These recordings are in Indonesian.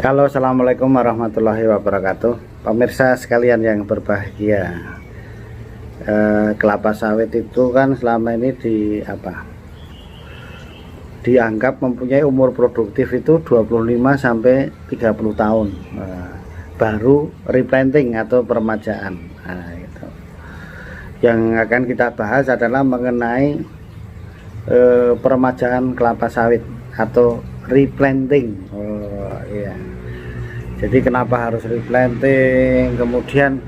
Halo, assalamualaikum warahmatullahi wabarakatuh. Pemirsa sekalian yang berbahagia, kelapa sawit itu kan selama ini dianggap mempunyai umur produktif itu 25 sampai 30 tahun. Baru replanting atau permajaan. Itu. Yang akan kita bahas adalah mengenai permajaan kelapa sawit atau replanting. Iya. Jadi kenapa harus replanting, kemudian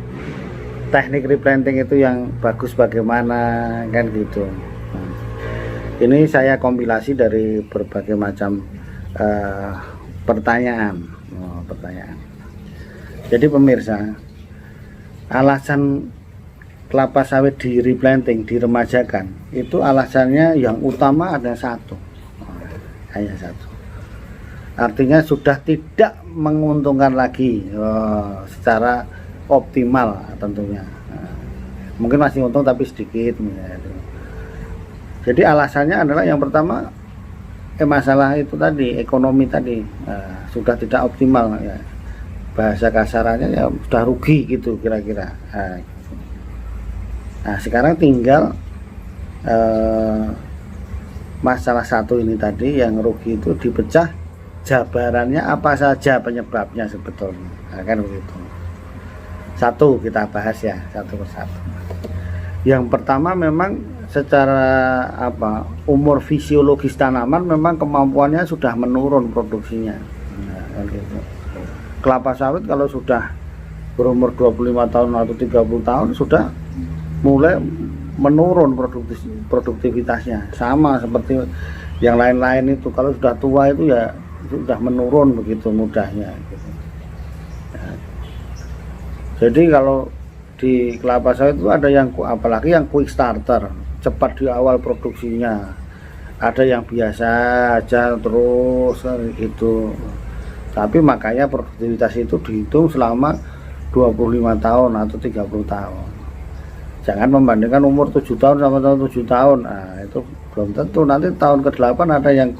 teknik replanting itu yang bagus bagaimana, kan gitu. Ini saya kompilasi dari berbagai macam pertanyaan. Jadi pemirsa, alasan kelapa sawit di replanting, diremajakan, itu alasannya yang utama ada satu, hanya satu. Artinya sudah tidak menguntungkan lagi secara optimal tentunya. Mungkin masih untung tapi sedikit. Jadi alasannya adalah yang pertama masalah itu tadi, ekonomi tadi sudah tidak optimal ya. Bahasa kasarannya ya sudah rugi gitu kira-kira. Nah, sekarang tinggal masalah satu ini tadi yang rugi itu dipecah, jabarannya apa saja penyebabnya sebetulnya, kan begitu. Satu kita bahas ya, satu persatu. Yang pertama memang secara umur fisiologis tanaman memang kemampuannya sudah menurun produksinya. Kan gitu. Kelapa sawit kalau sudah berumur 25 tahun atau 30 tahun sudah mulai menurun produktivitasnya, sama seperti yang lain-lain itu. Kalau sudah tua itu ya sudah menurun begitu mudahnya gitu. Jadi kalau di kelapa sawit itu ada yang apalagi yang quick starter, cepat di awal produksinya, ada yang biasa aja terus gitu. Tapi makanya produktivitas itu dihitung selama 25 tahun atau 30 tahun. Jangan membandingkan umur 7 tahun sama tahun 7 tahun. Nah, itu belum tentu. Nanti tahun ke-8 ada yang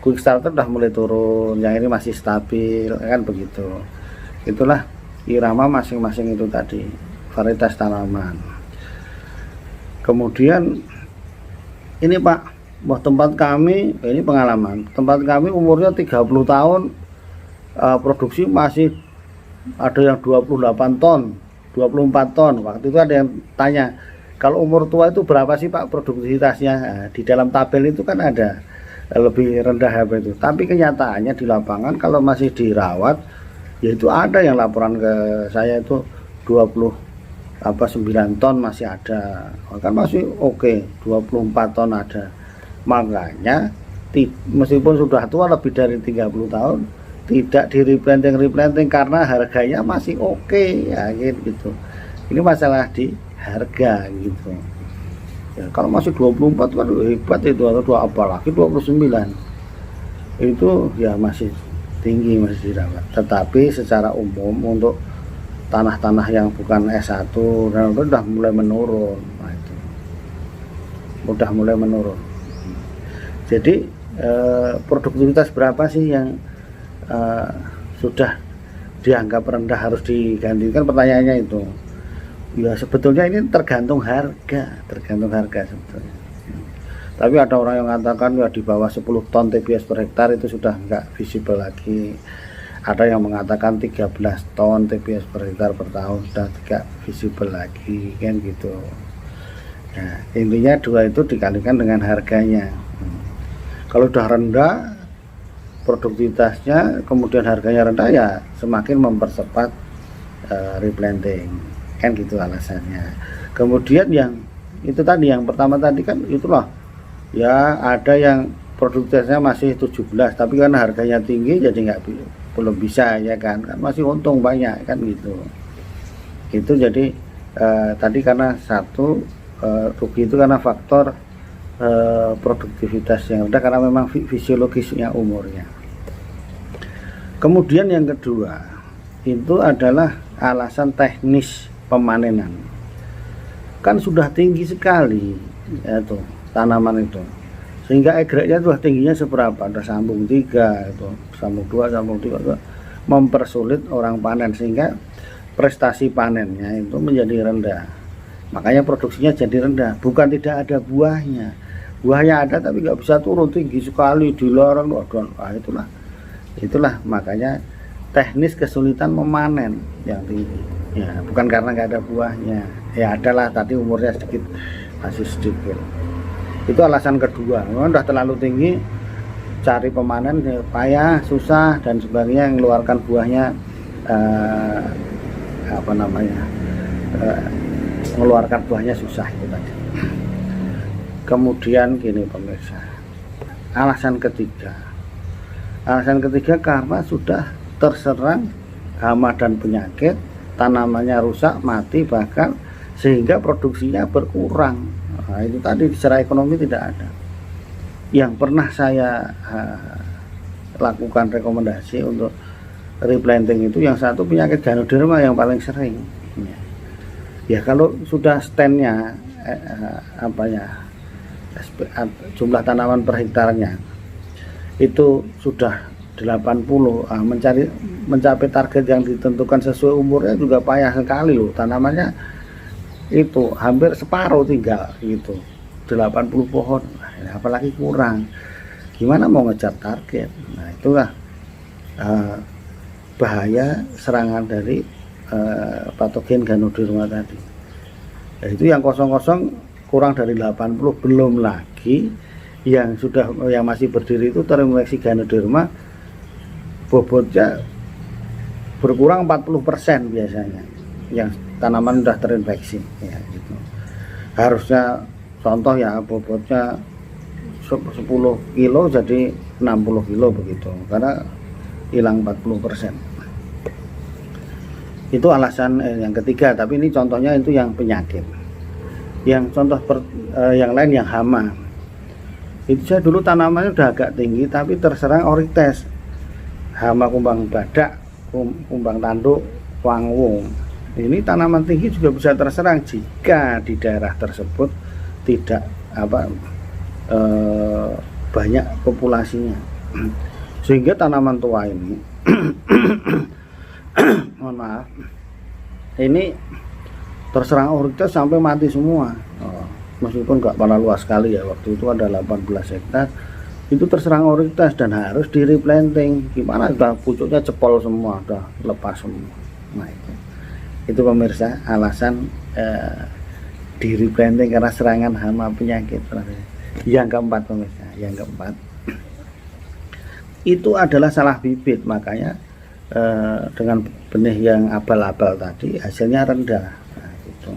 quick starter udah mulai turun, yang ini masih stabil, kan begitu. Itulah irama masing-masing itu tadi, varietas tanaman. Kemudian ini Pak, tempat kami, ini pengalaman, tempat kami umurnya 30 tahun, produksi masih ada yang 28 ton, 24 ton. Waktu itu ada yang tanya, kalau umur tua itu berapa sih Pak produktivitasnya? Nah, di dalam tabel itu kan ada lebih rendah apa itu, tapi kenyataannya di lapangan kalau masih dirawat, yaitu ada yang laporan ke saya itu 9 ton masih ada, kan masih oke. 24 ton ada. Makanya meskipun sudah tua lebih dari 30 tahun tidak di replanting karena harganya masih oke ya gitu. Ini masalah di harga gitu. Ya, kalau masih 24 kan hebat itu, atau apalagi 29 itu ya masih tinggi, masih dirawat. Tetapi secara umum untuk tanah-tanah yang bukan S1 dan itu sudah mulai menurun. Nah, itu udah mulai menurun. Jadi produktivitas berapa sih yang sudah dianggap rendah harus digantikan, pertanyaannya itu. Ya sebetulnya ini tergantung harga sebetulnya. Tapi ada orang yang mengatakan ya di bawah 10 ton TBS per hektar itu sudah enggak visible lagi. Ada yang mengatakan 13 ton TBS per hektar per tahun sudah tidak visible lagi, kan gitu. Nah, intinya dua itu dikalikan dengan harganya. Kalau sudah rendah produktivitasnya, kemudian harganya rendah, ya semakin mempercepat replanting. Kan gitu alasannya. Kemudian yang itu tadi, yang pertama tadi kan itulah ya, ada yang produktivitasnya masih 17 tapi kan harganya tinggi jadi belum bisa ya kan masih untung banyak kan gitu. Itu jadi tadi karena satu rugi itu karena faktor produktivitas yang rendah, karena memang fisiologisnya umurnya. Kemudian yang kedua itu adalah alasan teknis pemanenan. Kan sudah tinggi sekali ya tuh tanaman itu, sehingga egreknya sudah tingginya seberapa, ada sambung 3 itu, sambung 2, sambung 3, mempersulit orang panen sehingga prestasi panennya itu menjadi rendah. Makanya produksinya jadi rendah. Bukan tidak ada buahnya, buahnya ada tapi nggak bisa turun tinggi sekali, dilarang. Nah, itulah makanya teknis kesulitan memanen yang tinggi. Ya, bukan karena nggak ada buahnya. Ya adalah tadi umurnya sedikit, masih sedikit. Itu alasan kedua. Memang udah terlalu tinggi, cari pemanen payah, susah dan sebagainya, yang mengeluarkan buahnya mengeluarkan buahnya susah itu tadi. Kemudian gini pemirsa, alasan ketiga karena sudah terserang hama dan penyakit, tanamannya rusak, mati bahkan, sehingga produksinya berkurang. Nah, itu tadi secara ekonomi tidak ada. Yang pernah saya lakukan rekomendasi untuk replanting itu, yang satu penyakit Ganoderma yang paling sering. Ya kalau sudah standnya jumlah tanaman per hektarnya itu sudah 80, mencapai target yang ditentukan sesuai umurnya juga payah sekali loh. Tanamannya itu hampir separuh tinggal gitu, 80 pohon, apalagi kurang, gimana mau ngejar target. Nah itulah bahaya serangan dari patogen Ganoderma tadi. Nah, itu yang kosong-kosong kurang dari 80, belum lagi yang masih berdiri itu terinfeksi Ganoderma, bobotnya berkurang 40% biasanya yang tanaman sudah terinfeksi ya gitu. Harusnya contoh ya bobotnya 10 kilo jadi 60 kilo begitu, karena hilang 40%. Itu alasan yang ketiga, tapi ini contohnya itu yang penyakit. Yang contoh yang lain yang hama. Itu saya dulu tanamannya udah agak tinggi tapi terserang orites, hama kumbang badak, kumbang tanduk, wangwung. Ini tanaman tinggi juga bisa terserang jika di daerah tersebut tidak banyak populasinya, sehingga tanaman tua ini mohon maaf, ini terserang orites sampai mati semua. Meskipun nggak pada luas sekali ya, waktu itu ada 18 hektar itu terserang orites dan harus di replanting. Gimana, udah pucuknya cepol semua, udah lepas semua. Nah itu pemirsa alasan di replanting karena serangan hama penyakit. Yang keempat pemirsa, yang keempat itu adalah salah bibit. Makanya dengan benih yang abal-abal tadi hasilnya rendah. Nah, gitu.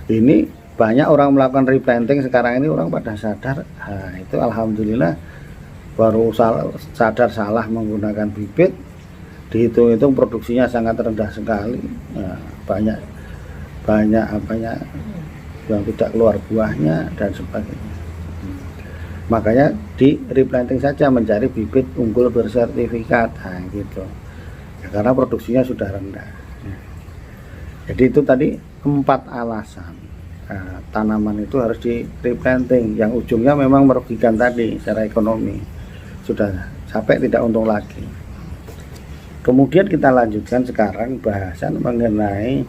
Ini banyak orang melakukan replanting sekarang ini, orang pada sadar. Nah, itu alhamdulillah baru sadar salah menggunakan bibit, dihitung-hitung produksinya sangat rendah sekali. Nah, banyak yang tidak keluar buahnya dan sebagainya. Makanya di replanting saja, mencari bibit unggul bersertifikat. Nah, gitu ya, karena produksinya sudah rendah. Jadi itu tadi 4 alasan tanaman itu harus di replanting, yang ujungnya memang merugikan tadi secara ekonomi, sudah capek tidak untung lagi. Kemudian kita lanjutkan sekarang bahasan mengenai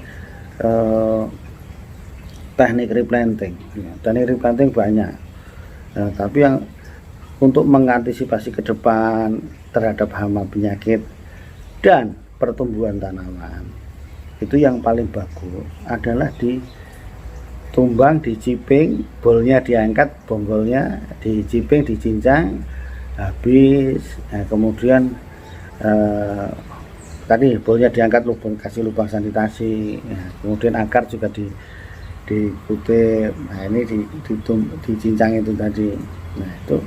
teknik replanting. Teknik replanting banyak, tapi yang untuk mengantisipasi ke depan terhadap hama penyakit dan pertumbuhan tanaman, itu yang paling bagus adalah ditumbang, diciping, bolnya diangkat, bonggolnya diciping, dicincang habis. Nah, kemudian tadi bolnya diangkat, kasih lubang sanitasi. Nah, kemudian akar juga dikutip. Nah, ini dicincang itu tadi. Nah, itu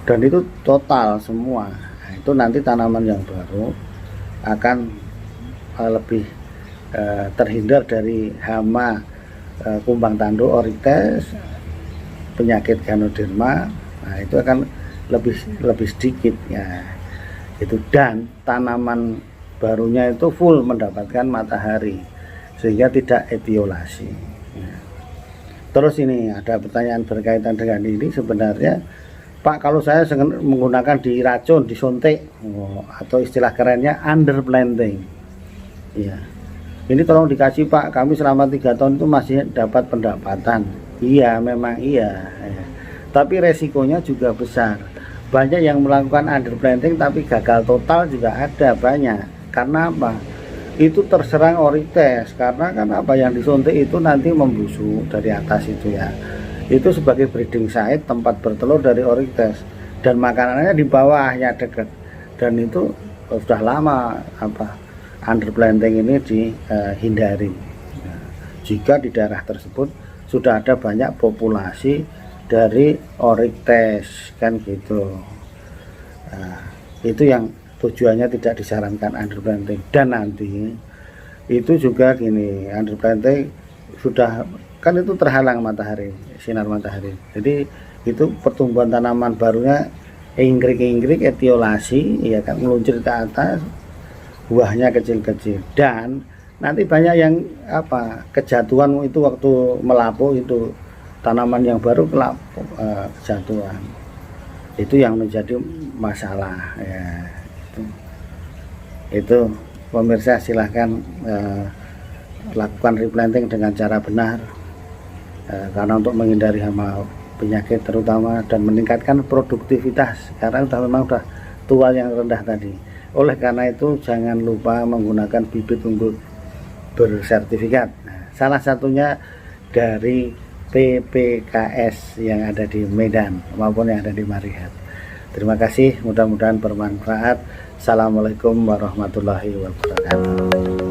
dan itu total semua. Nah, itu nanti tanaman yang baru akan lebih terhindar dari hama kumbang tanduk, orites, penyakit Ganoderma. Nah, itu akan lebih sedikit ya. Itu, dan tanaman barunya itu full mendapatkan matahari sehingga tidak etiolasi. Terus ini ada pertanyaan berkaitan dengan ini, sebenarnya Pak, kalau saya menggunakan diracun, disuntik, atau istilah kerennya underplanting. Iya. Ini tolong dikasih Pak, kami selama 3 tahun itu masih dapat pendapatan. Iya, memang iya. Tapi resikonya juga besar. Banyak yang melakukan underplanting tapi gagal total juga ada banyak. Karena apa? Itu terserang orites. Karena kan apa yang disuntik itu nanti membusuk dari atas itu ya. Itu sebagai breeding site, tempat bertelur dari orites, dan makanannya di bawahnya dekat, dan itu sudah lama apa underplanting ini dihindari. Nah, jika di daerah tersebut sudah ada banyak populasi dari orites kan gitu. Nah, itu yang tujuannya tidak disarankan underplanting. Dan nanti itu juga gini, underplanting sudah kan itu terhalang matahari, sinar matahari, jadi itu pertumbuhan tanaman barunya inggrek etiolasi ya kan, meluncur ke atas, buahnya kecil-kecil, dan nanti banyak yang apa kejatuhan itu waktu melapuk, itu tanaman yang baru kejatuhan, itu yang menjadi masalah ya. Itu pemirsa silahkan lakukan replanting dengan cara benar, karena untuk menghindari hama penyakit terutama, dan meningkatkan produktivitas, karena memang sudah tua yang rendah tadi. Oleh karena itu jangan lupa menggunakan bibit unggul bersertifikat. Nah, salah satunya dari PPKS yang ada di Medan maupun yang ada di Marihat. Terima kasih, mudah-mudahan bermanfaat. Assalamualaikum warahmatullahi wabarakatuh.